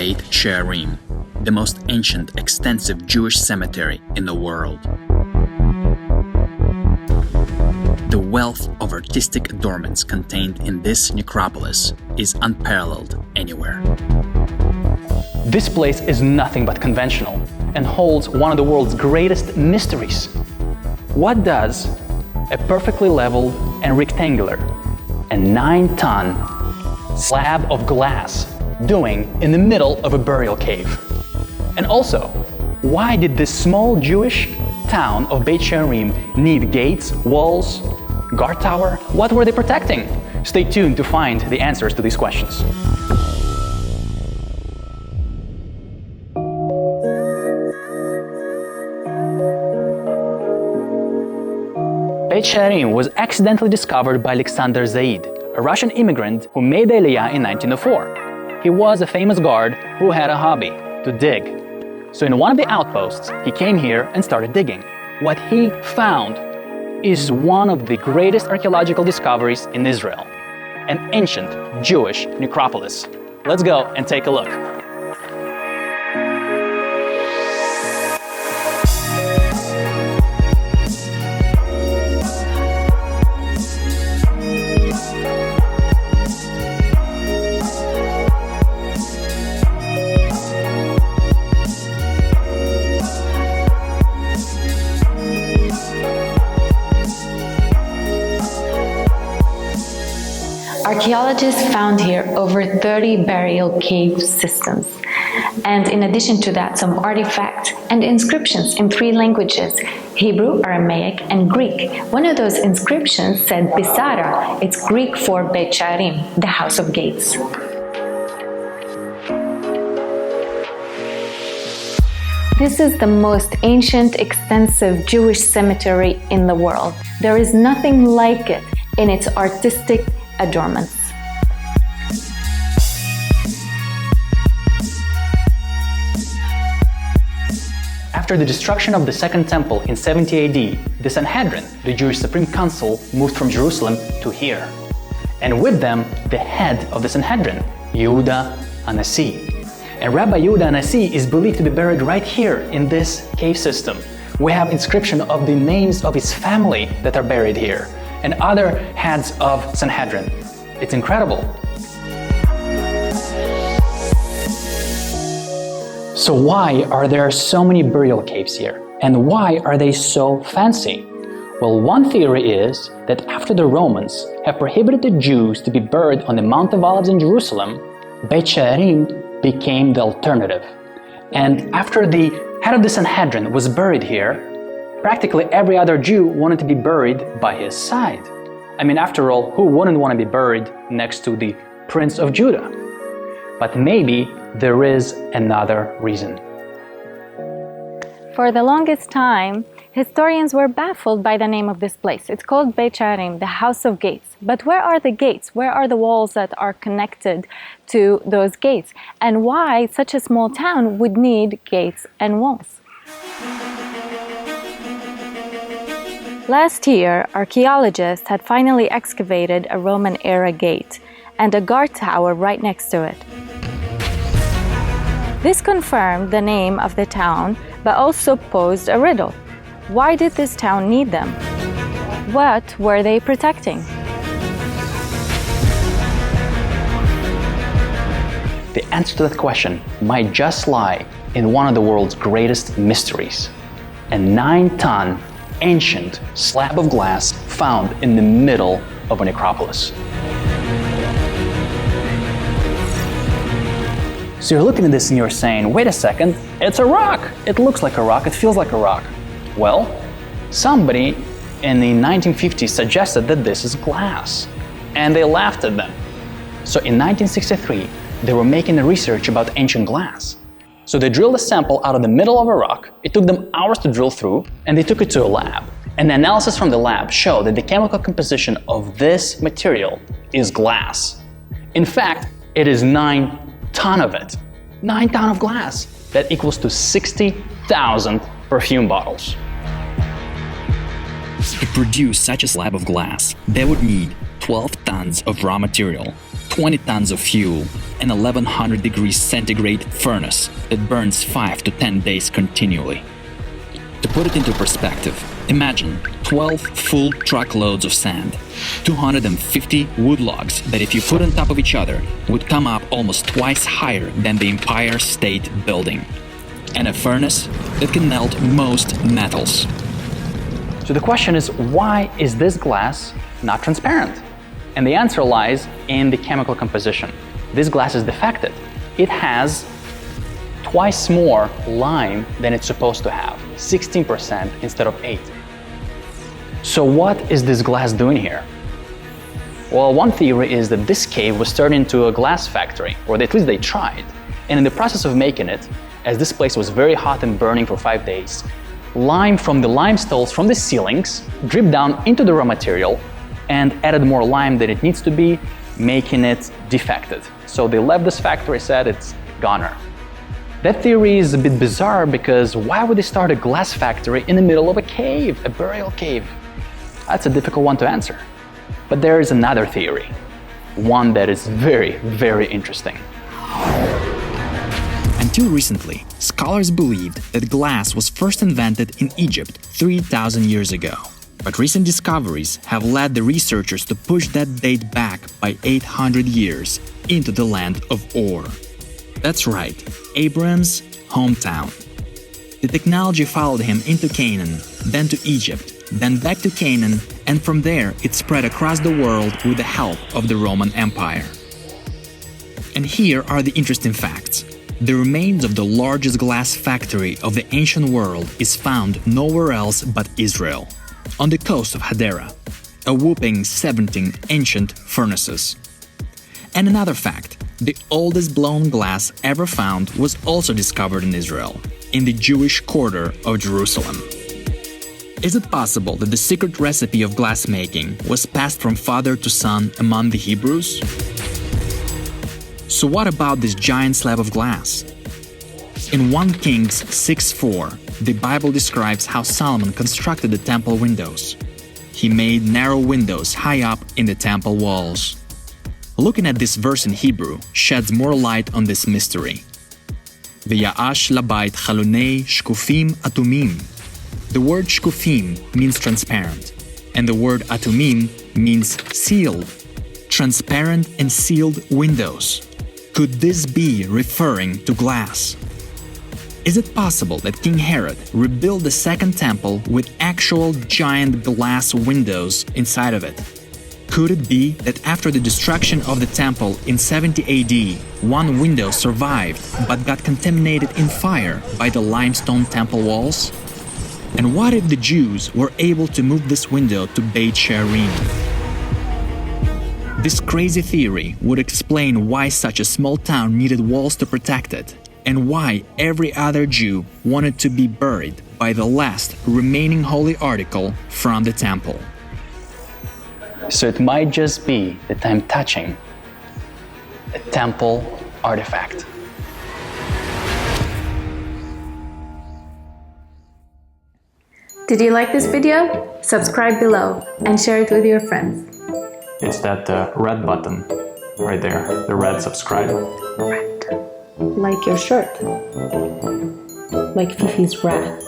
Beit She'arim, the most ancient, extensive Jewish cemetery in the world. The wealth of artistic adornments contained in this necropolis is unparalleled anywhere. This place is nothing but conventional and holds one of the world's greatest mysteries. What does a perfectly level and rectangular and 9-ton slab of glass doing in the middle of a burial cave? And also, why did this small Jewish town of Beit She'arim need gates, walls, guard tower? What were they protecting? Stay tuned to find the answers to these questions. Beit She'arim was accidentally discovered by Alexander Zaid, a Russian immigrant who made the Aliyah in 1904. He was a famous guard who had a hobby, to dig. So in one of the outposts, he came here and started digging. What he found is one of the greatest archaeological discoveries in Israel, an ancient Jewish necropolis. Let's go and take a look. Archaeologists found here over 30 burial cave systems, and in addition to that, some artifacts and inscriptions in 3 languages: Hebrew, Aramaic, and Greek. One of those inscriptions said Bisara. It's Greek for Beit She'arim, the house of gates. This is the most ancient, extensive Jewish cemetery in the world. There is nothing like it in its artistic adornments. After the destruction of the Second Temple in 70 AD, the Sanhedrin, the Jewish Supreme Council, moved from Jerusalem to here. And with them, the head of the Sanhedrin, Yehuda, ha-Nasi. And Rabbi Yehuda ha-Nasi is believed to be buried right here in this cave system. We have inscription of the names of his family that are buried here, and other heads of Sanhedrin. It's incredible. So why are there so many burial caves here? And why are they so fancy? Well, one theory is that after the Romans have prohibited the Jews to be buried on the Mount of Olives in Jerusalem, Beit She'arim became the alternative. And after the head of the Sanhedrin was buried here, practically every other Jew wanted to be buried by his side. I mean, after all, who wouldn't want to be buried next to the Prince of Judah? But maybe there is another reason. For the longest time, historians were baffled by the name of this place. It's called Beit She'arim, the house of gates. But where are the gates? Where are the walls that are connected to those gates? And why such a small town would need gates and walls? Last year, archaeologists had finally excavated a Roman-era gate and a guard tower right next to it. This confirmed the name of the town, but also posed a riddle. Why did this town need them? What were they protecting? The answer to that question might just lie in one of the world's greatest mysteries: a 9-ton ancient slab of glass found in the middle of a necropolis. So you're looking at this and you're saying, wait a second, it's a rock! It looks like a rock, it feels like a rock. Well, somebody in the 1950s suggested that this is glass, and they laughed at them. So in 1963, they were making research about ancient glass. So they drilled a sample out of the middle of a rock. It took them hours to drill through, and they took it to a lab. And the analysis from the lab showed that the chemical composition of this material is glass. In fact, it is 9 tons of it. 9 tons of glass. That equals to 60,000 perfume bottles. To produce such a slab of glass, they would need 12 tons of raw material, 20 tons of fuel, an 1100 degrees centigrade furnace that burns 5 to 10 days continually. To put it into perspective, imagine 12 full truckloads of sand, 250 wood logs that if you put on top of each other would come up almost twice higher than the Empire State Building, and a furnace that can melt most metals. So the question is, why is this glass not transparent? And the answer lies in the chemical composition. This glass is defected. It has twice more lime than it's supposed to have, 16% instead of 8%. So what is this glass doing here? Well, one theory is that this cave was turned into a glass factory, or at least they tried. And in the process of making it, as this place was very hot and burning for 5 days, lime from the limestones from the ceilings dripped down into the raw material and added more lime than it needs to be, making it defected. So they left this factory, said it's goner. That theory is a bit bizarre because why would they start a glass factory in the middle of a cave, a burial cave? That's a difficult one to answer. But there is another theory, one that is very, very interesting. Until recently, scholars believed that glass was first invented in Egypt 3,000 years ago. But recent discoveries have led the researchers to push that date back by 800 years into the land of Ur. That's right, Abraham's hometown. The technology followed him into Canaan, then to Egypt, then back to Canaan, and from there it spread across the world with the help of the Roman Empire. And here are the interesting facts. The remains of the largest glass factory of the ancient world is found nowhere else but Israel, on the coast of Hadera, a whopping 17 ancient furnaces. And another fact, the oldest blown glass ever found was also discovered in Israel, in the Jewish quarter of Jerusalem. Is it possible that the secret recipe of glassmaking was passed from father to son among the Hebrews? So what about this giant slab of glass? In 1 Kings 6:4, the Bible describes how Solomon constructed the temple windows. He made narrow windows high up in the temple walls. Looking at this verse in Hebrew sheds more light on this mystery. V'ya'ash labayit chalonei shkufim atumim. The word shkufim means transparent, and the word atumim means sealed. Transparent and sealed windows. Could this be referring to glass? Is it possible that King Herod rebuilt the second temple with actual giant glass windows inside of it? Could it be that after the destruction of the temple in 70 AD, one window survived but got contaminated in fire by the limestone temple walls? And what if the Jews were able to move this window to Beit She'arim? This crazy theory would explain why such a small town needed walls to protect it, and why every other Jew wanted to be buried by the last remaining holy article from the temple. So it might just be that I'm touching a temple artifact. Did you like this video? Subscribe below and share it with your friends. It's that red button right there, the red subscribe. Right. Like your shirt. Like Fifi's wrath.